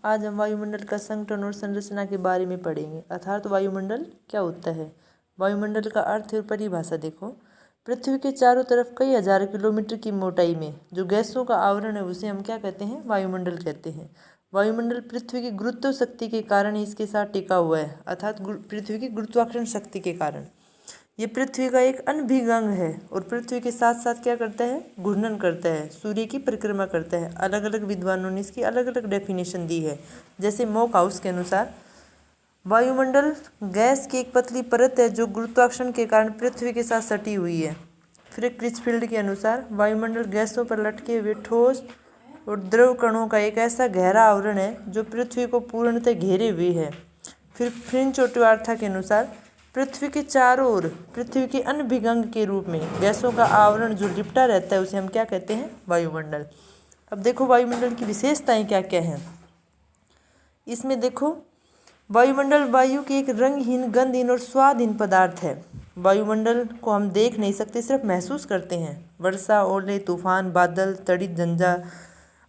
आज हम वायुमंडल का संगठन और संरचना के बारे में पढ़ेंगे। अर्थात वायुमंडल क्या होता है। वायुमंडल का अर्थ और परिभाषा देखो। पृथ्वी के चारों तरफ कई हजार किलोमीटर की मोटाई में जो गैसों का आवरण है उसे हम क्या कहते हैं, वायुमंडल कहते हैं। वायुमंडल पृथ्वी की गुरुत्व शक्ति के कारण ही इसके साथ टिका हुआ है, अर्थात पृथ्वी की गुरुत्वाकर्षण शक्ति के कारण। ये पृथ्वी का एक अनभिन्न अंग है और पृथ्वी के साथ साथ क्या करता है, घूर्णन करता है, सूर्य की परिक्रमा करता है। अलग अलग विद्वानों ने इसकी अलग अलग डेफिनेशन दी है। जैसे मॉक हाउस के अनुसार वायुमंडल गैस की एक पतली परत है जो गुरुत्वाकर्षण के कारण पृथ्वी के साथ सटी हुई है। फिर क्रिचफील्ड के अनुसार वायुमंडल गैसों पर लटके हुए ठोस और द्रव कणों का एक ऐसा गहरा आवरण है जो पृथ्वी को पूर्णतः घेरे हुए है। फिर फ्रिंच ओटिवार्था के अनुसार पृथ्वी के चारों ओर पृथ्वी के अनभिन्न अंग के रूप में गैसों का आवरण जो लिपटा रहता है उसे हम क्या कहते हैं, वायुमंडल। अब देखो वायुमंडल की विशेषताएं क्या क्या हैं। इसमें देखो वायुमंडल वायु की एक रंगहीन, गंधहीन और स्वादहीन पदार्थ है। वायुमंडल को हम देख नहीं सकते, सिर्फ महसूस करते हैं। वर्षा, ओले, तूफान, बादल, तड़ित, झंझा,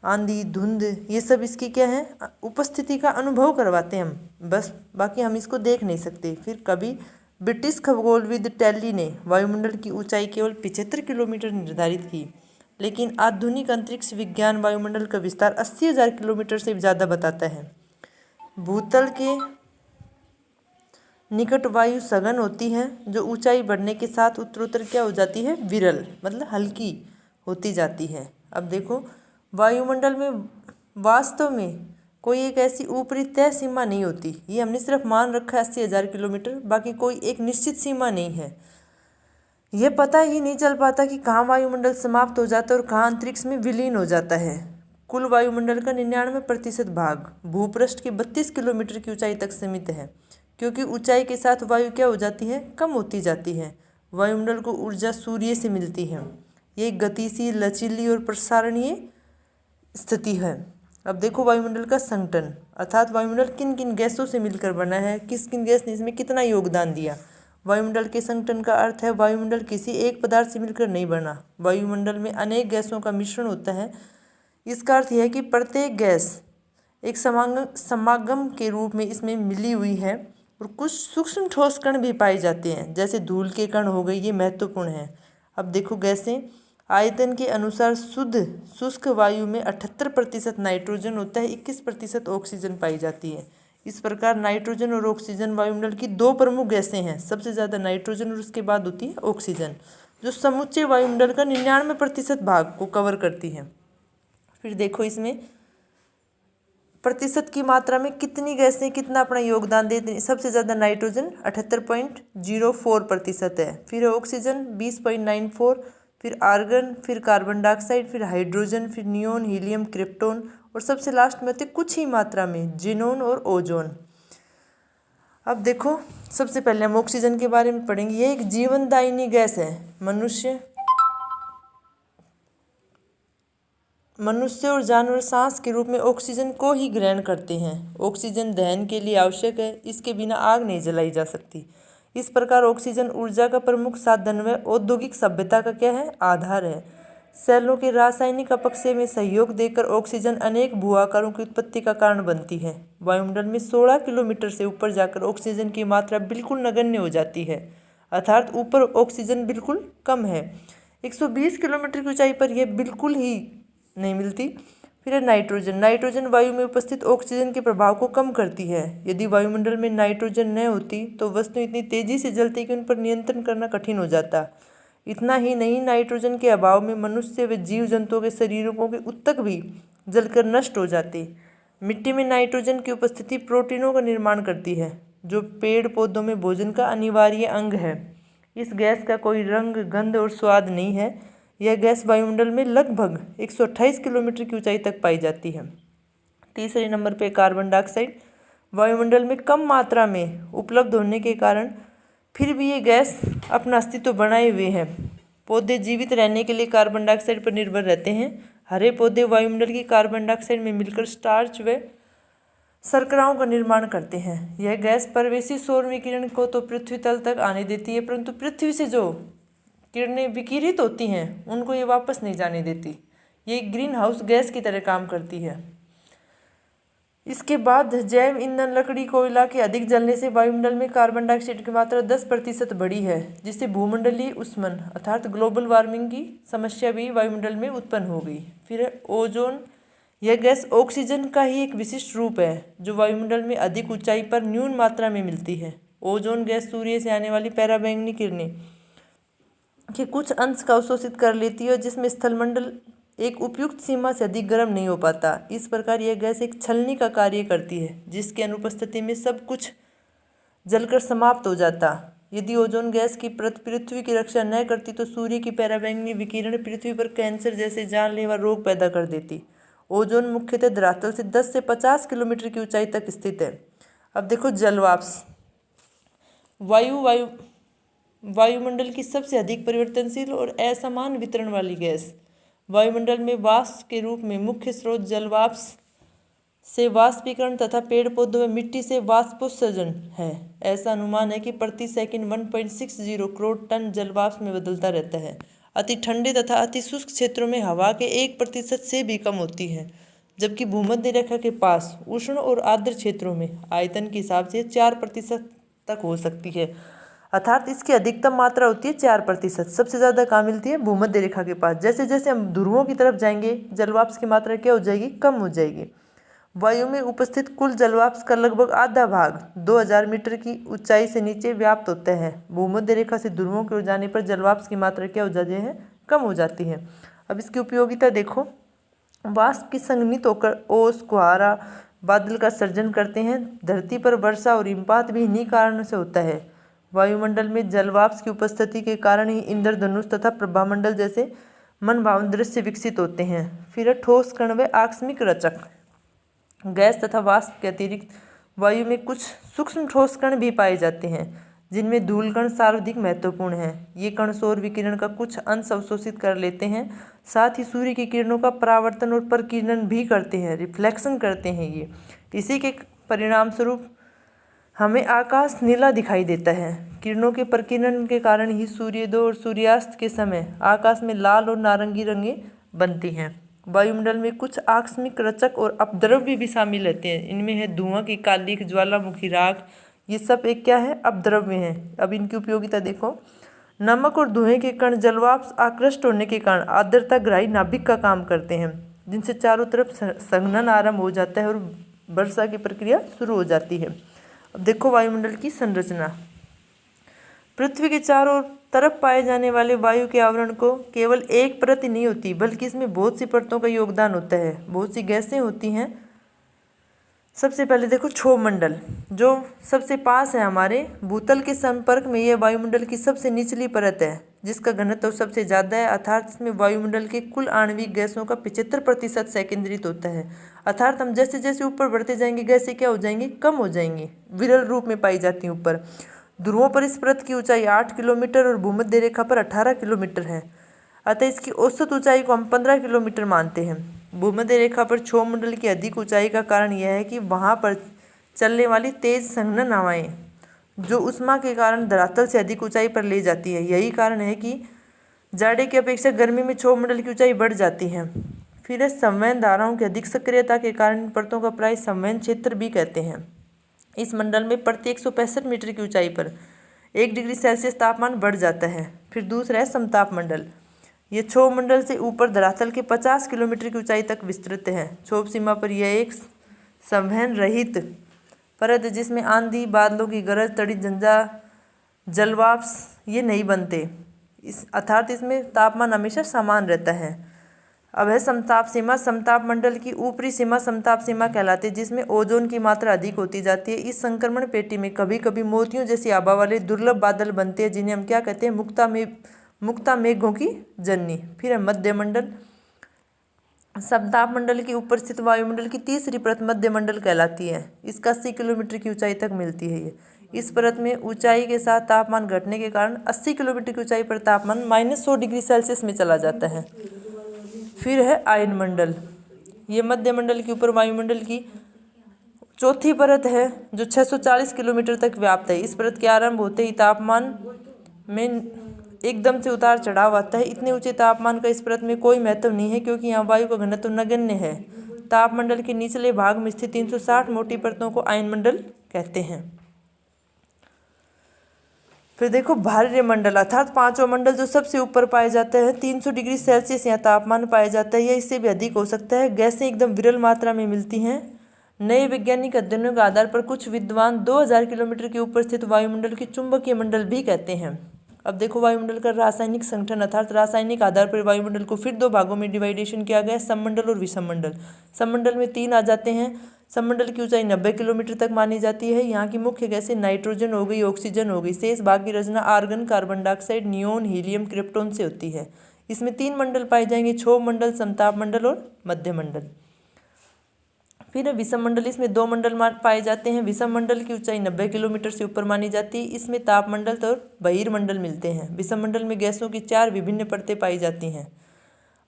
आंधी, धुंध, ये सब इसकी क्या है, उपस्थिति का अनुभव करवाते हैं हम बस, बाकी हम इसको देख नहीं सकते। फिर कभी ब्रिटिश खगोलविद टेली ने वायुमंडल की ऊंचाई केवल 75 किलोमीटर निर्धारित की, लेकिन आधुनिक अंतरिक्ष विज्ञान वायुमंडल का विस्तार 80,000 किलोमीटर से ज़्यादा बताता है। भूतल के निकट वायु सघन होती है जो ऊंचाई बढ़ने के साथ उत्तरोत्तर क्या हो जाती है, विरल, मतलब हल्की होती जाती है। अब देखो वायुमंडल में वास्तव में कोई एक ऐसी ऊपरी तय सीमा नहीं होती। ये हमने सिर्फ मान रखा है 80,000 किलोमीटर, बाकी कोई एक निश्चित सीमा नहीं है। यह पता ही नहीं चल पाता कि कहाँ वायुमंडल समाप्त हो जाता है और कहाँ अंतरिक्ष में विलीन हो जाता है। कुल वायुमंडल का 99% भाग भूपृष्ठ की 32 किलोमीटर की ऊंचाई तक सीमित है, क्योंकि ऊंचाई के साथ वायु क्या हो जाती है, कम होती जाती है। वायुमंडल को ऊर्जा सूर्य से मिलती है। ये एक गतिशील, लचीली और प्रसारणीय स्थिति है। अब देखो वायुमंडल का संगठन, अर्थात वायुमंडल किन किन गैसों से मिलकर बना है, किस किन गैस ने इसमें कितना योगदान दिया। वायुमंडल के संगठन का अर्थ है वायुमंडल किसी एक पदार्थ से मिलकर नहीं बना। वायुमंडल में अनेक गैसों का मिश्रण होता है। इसका अर्थ यह है कि प्रत्येक गैस एक समागम के रूप में इसमें मिली हुई है और कुछ सूक्ष्म ठोस कण भी पाए जाते हैं, जैसे धूल के कण हो गए, ये महत्वपूर्ण है। अब देखो गैसें आयतन के अनुसार शुद्ध शुष्क वायु में 78% नाइट्रोजन होता है, 21% ऑक्सीजन पाई जाती है। इस प्रकार नाइट्रोजन और ऑक्सीजन वायुमंडल की दो प्रमुख गैसें हैं। सबसे ज़्यादा नाइट्रोजन और उसके बाद होती है ऑक्सीजन, जो समूचे वायुमंडल का 99% भाग को कवर करती है। फिर देखो इसमें प्रतिशत की मात्रा में कितनी गैसें कितना अपना योगदान देती हैं। सबसे ज़्यादा नाइट्रोजन 78.04% है, फिर ऑक्सीजन 20.94, फिर आर्गन, फिर कार्बन डाइऑक्साइड, फिर हाइड्रोजन, फिर नियोन, हीलियम, क्रिप्टोन और सबसे लास्ट में होते कुछ ही मात्रा में जिनोन और ओजोन। अब देखो सबसे पहले हम ऑक्सीजन के बारे में पढ़ेंगे। ये एक जीवनदायिनी गैस है। मनुष्य और जानवर सांस के रूप में ऑक्सीजन को ही ग्रहण करते हैं। ऑक्सीजन दहन के लिए आवश्यक है, इसके बिना आग नहीं जलाई जा सकती। इस प्रकार ऑक्सीजन ऊर्जा का प्रमुख साधन व औद्योगिक सभ्यता का क्या है, आधार है। सेलों के रासायनिक अपक्षय में सहयोग देकर ऑक्सीजन अनेक भू आकारों की उत्पत्ति का कारण बनती है। वायुमंडल में 16 किलोमीटर से ऊपर जाकर ऑक्सीजन की मात्रा बिल्कुल नगण्य हो जाती है, अर्थात ऊपर ऑक्सीजन बिल्कुल कम है। 120 किलोमीटर की ऊंचाई पर यह बिल्कुल ही नहीं मिलती। फिर है नाइट्रोजन। नाइट्रोजन वायु में उपस्थित ऑक्सीजन के प्रभाव को कम करती है। यदि वायुमंडल में नाइट्रोजन न होती तो वस्तुएं इतनी तेजी से जलती कि उन पर नियंत्रण करना कठिन हो जाता। इतना ही नहीं, नाइट्रोजन के अभाव में मनुष्य व जीव जंतुओं के शरीरों के ऊतक भी जलकर नष्ट हो जाते। मिट्टी में नाइट्रोजन की उपस्थिति प्रोटीनों का निर्माण करती है, जो पेड़ पौधों में भोजन का अनिवार्य अंग है। इस गैस का कोई रंग, गंध और स्वाद नहीं है। यह गैस वायुमंडल में लगभग 128 किलोमीटर की ऊंचाई तक पाई जाती है। तीसरे नंबर पे कार्बन डाइऑक्साइड। वायुमंडल में कम मात्रा में उपलब्ध होने के कारण फिर भी ये गैस अपना अस्तित्व बनाए हुए है। पौधे जीवित रहने के लिए कार्बन डाइऑक्साइड पर निर्भर रहते हैं। हरे पौधे वायुमंडल की कार्बन डाइऑक्साइड में मिलकर स्टार्च व शर्कराओं का निर्माण करते हैं। यह गैस परिवेशी सौर विकिरण को तो पृथ्वी तल तक आने देती है, परंतु पृथ्वी से जो किरणें विकिरित होती हैं उनको ये वापस नहीं जाने देती। ये ग्रीन हाउस गैस की तरह काम करती है। इसके बाद जैव ईंधन लकड़ी कोयला के अधिक जलने से वायुमंडल में कार्बन डाइऑक्साइड की मात्रा 10% बढ़ी है, जिससे भूमंडलीय ऊष्मन अर्थात ग्लोबल वार्मिंग की समस्या भी वायुमंडल में उत्पन्न हो गई। फिर है ओजोन। यह गैस ऑक्सीजन का ही एक विशिष्ट रूप है जो वायुमंडल में अधिक ऊंचाई पर न्यून मात्रा में मिलती है। ओजोन गैस सूर्य से आने वाली पराबैंगनी किरणें के कुछ अंश का अवशोषित कर लेती है, जिसमें स्थलमंडल एक उपयुक्त सीमा से अधिक गर्म नहीं हो पाता। इस प्रकार यह गैस एक छलनी का कार्य करती है, जिसके अनुपस्थिति में सब कुछ जलकर समाप्त हो जाता। यदि ओजोन गैस की परत पृथ्वी की रक्षा न करती तो सूर्य की पराबैंगनी विकिरण पृथ्वी पर कैंसर जैसे जानलेवा रोग पैदा कर देती। ओजोन मुख्यतः धरातल से 10 से 50 किलोमीटर की ऊंचाई तक स्थित है। अब देखो जलवाष्प। वायुमंडल की सबसे अधिक परिवर्तनशील और असमान वितरण वाली गैस। वायुमंडल में वाष्प के रूप में मुख्य स्रोत जलवाष्प से वाष्पीकरण तथा पेड़ पौधों में मिट्टी से वाष्पोत्सर्जन है। ऐसा अनुमान है कि प्रति सेकंड 1.60 करोड़ टन जलवाष्प में बदलता रहता है। अति ठंडे तथा अति शुष्क क्षेत्रों में हवा के 1% से भी कम होती है, जबकि भूमध्य रेखा के पास उष्ण और आर्द्र क्षेत्रों में आयतन के हिसाब से 4% तक हो सकती है, अर्थात इसकी अधिकतम मात्रा होती है 4%। सबसे ज़्यादा कहाँ मिलती है? भूमध्य रेखा के पास। जैसे जैसे हम ध्रुवों की तरफ जाएंगे जलवाष्प की मात्रा क्या हो जाएगी? कम हो जाएगी। वायु में उपस्थित कुल जलवाष्प का लगभग आधा भाग 2000 मीटर की ऊंचाई से नीचे व्याप्त होता है। भूमध्य रेखा से ध्रुवों की ओर जाने पर जलवाष्प की मात्रा क्या हो जाती है? कम हो जाती है। अब इसकी उपयोगिता देखो। वाष्प की संघनित होकर ओस, कुहारा, बादल का सर्जन करते हैं। धरती पर वर्षा और हिमपात भी इन्हीं कारणों से होता है। वायुमंडल में जलवाष्प की उपस्थिति के कारण ही इंद्रधनुष तथा प्रभामंडल जैसे मनभावन दृश्य विकसित होते हैं। फिर है ठोस कण व आकस्मिक रचक। गैस तथा वाष्प के अतिरिक्त वायु में कुछ सूक्ष्म ठोस कण भी पाए जाते हैं, जिनमें धूल कण सर्वाधिक महत्वपूर्ण है। ये कण सौर विकिरण का कुछ अंश अवशोषित कर लेते हैं, साथ ही सूर्य की किरणों का परावर्तन और प्रकीर्णन भी करते हैं, रिफ्लेक्शन करते हैं ये। इसी के परिणाम स्वरूप हमें आकाश नीला दिखाई देता है। किरणों के प्रकीर्णन के कारण ही सूर्योदय और सूर्यास्त के समय आकाश में लाल और नारंगी रंगें बनती हैं। वायुमंडल में कुछ आकस्मिक रचक और अपद्रव्य भी शामिल रहते हैं। इनमें है धुआं की कालिख, ज्वालामुखी राख। ये सब एक क्या है? अपद्रव्य हैं। अब इनकी उपयोगिता देखो। नमक और धुएं के कण जलवाष्प आकृष्ट होने के कारण आर्द्रताग्राही नाभिक का काम करते हैं, जिनसे चारों तरफ संघनन आरंभ हो जाता है और वर्षा की प्रक्रिया शुरू हो जाती है। अब देखो वायुमंडल की संरचना। पृथ्वी के चारों तरफ पाए जाने वाले वायु के आवरण को केवल एक परत ही नहीं होती, बल्कि इसमें बहुत सी परतों का योगदान होता है। बहुत सी गैसें होती हैं। सबसे पहले देखो क्षोभमंडल, जो सबसे पास है हमारे भूतल के संपर्क में। यह वायुमंडल की सबसे निचली परत है, जिसका घनत्व सबसे ज़्यादा है, अर्थात इसमें वायुमंडल के कुल आणविक गैसों का 75% संकेंद्रित होता है। अर्थात हम जैसे जैसे ऊपर बढ़ते जाएंगे गैसें क्या हो जाएंगी? कम हो जाएंगी, विरल रूप में पाई जाती हैं ऊपर। ध्रुवों पर इस परत की ऊंचाई 8 किलोमीटर और भूमध्य रेखा पर 18 किलोमीटर है, अतः इसकी औसत ऊंचाई को हम 15 किलोमीटर मानते हैं। भूमध्य रेखा पर क्षोभमंडल की अधिक ऊंचाई का कारण यह है कि वहाँ पर चलने वाली तेज संघनन हवाएं, जो ऊष्मा के कारण धरातल से अधिक ऊंचाई पर ले जाती है। यही कारण है कि जाड़े की अपेक्षा गर्मी में क्षोभमंडल की ऊंचाई बढ़ जाती है। फिर संवहन धाराओं की अधिक सक्रियता के कारण इन परतों का प्राय संवहन क्षेत्र भी कहते हैं। इस मंडल में प्रति 165 मीटर की ऊंचाई पर 1 डिग्री सेल्सियस तापमान बढ़ जाता है। फिर दूसरा है समताप मंडल। ये क्षोभ मंडल से ऊपर धरातल के 50 किलोमीटर की ऊंचाई तक विस्तृत है। क्षोभ सीमा पर यह एक संवहन रहित परत है, जिसमें आंधी, बादलों की गरज, तड़ी झंझा, जलवाष्प ये नहीं बनते। अर्थात इसमें तापमान हमेशा समान रहता है। अब है समताप सीमा। समताप मंडल की ऊपरी सीमा समताप सीमा कहलाती है, जिसमें ओजोन की मात्रा अधिक होती जाती है। इस संक्रमण पेटी में कभी कभी मोतियों जैसी आभा वाले दुर्लभ बादल बनते हैं, जिन्हें हम क्या कहते हैं? मुक्ता मेघों की जननी। फिर है मध्य मंडल। समताप मंडल के ऊपर स्थित वायुमंडल की तीसरी परत मध्य मंडल कहलाती है। इसका 80 किलोमीटर की ऊंचाई तक मिलती है ये। इस परत में ऊंचाई के साथ तापमान घटने के कारण 80 किलोमीटर की ऊंचाई पर तापमान -100 डिग्री सेल्सियस में चला जाता है। फिर है आयन मंडल। ये मध्य मंडल के ऊपर वायुमंडल की चौथी परत है, जो 640 किलोमीटर तक व्याप्त है। इस परत के आरंभ होते ही तापमान में एकदम से उतार चढ़ाव आता है। इतने ऊंचे तापमान का इस परत में कोई महत्व नहीं है, क्योंकि यहाँ वायु का घनत्व नगण्य है। तापमंडल के निचले भाग में स्थित 360 मोटी परतों को आयनमंडल कहते हैं। फिर देखो भार्य मंडल अर्थात पांचवा मंडल जो सबसे ऊपर पाए जाते हैं। 300 डिग्री सेल्सियस यहाँ तापमान पाया जाता है, या इससे भी अधिक हो सकता है। गैसें एकदम विरल मात्रा में मिलती हैं। नए वैज्ञानिक अध्ययनों के आधार पर कुछ विद्वान 2000 किलोमीटर के ऊपर स्थित वायुमंडल की चुंबकीय मंडल भी कहते हैं। अब देखो वायुमंडल का रासायनिक संगठन अर्थात रासायनिक आधार पर वायुमंडल को फिर दो भागों में डिवाइडेशन किया गया, सममंडल और विषममंडल। सममंडल में 3 आ जाते हैं। सममंडल की ऊंचाई 90 किलोमीटर तक मानी जाती है। यहाँ की मुख्य गैसें नाइट्रोजन हो गई, ऑक्सीजन हो गई। शेष भाग की रचना argon, carbon dioxide, neon, helium, krypton से होती है। इसमें 3 मंडल पाए जाएंगे, क्षोभ मंडल, समताप मंडल और मध्य मंडल। फिर विषम मंडल, इसमें 2 मंडल पाए जाते हैं। विषम मंडल की ऊंचाई 90 किलोमीटर से ऊपर मानी जाती है। इसमें तापमंडल और बहिर्मंडल मिलते हैं। विषम मंडल में गैसों की 4 विभिन्न परतें पाई जाती हैं।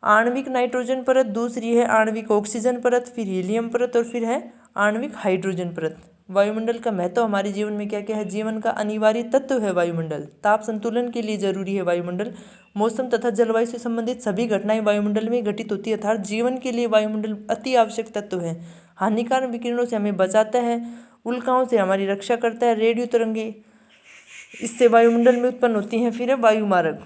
आणविक नाइट्रोजन परत, दूसरी है आणविक ऑक्सीजन परत, फिर हीलियम परत और फिर है आणविक हाइड्रोजन परत। वायुमंडल का महत्व हमारे जीवन में क्या क्या है? जीवन का अनिवार्य तत्व है वायुमंडल। ताप संतुलन के लिए जरूरी है वायुमंडल। मौसम तथा जलवायु से संबंधित सभी घटनाएं वायुमंडल में घटित होती है, अर्थात जीवन के लिए वायुमंडल अति आवश्यक तत्व है। हानिकारक विकिरणों से हमें बचाता है, उल्काओं से हमारी रक्षा करता है। रेडियो तरंगें इससे वायुमंडल में उत्पन्न होती हैं। फिर है वायुमार्ग।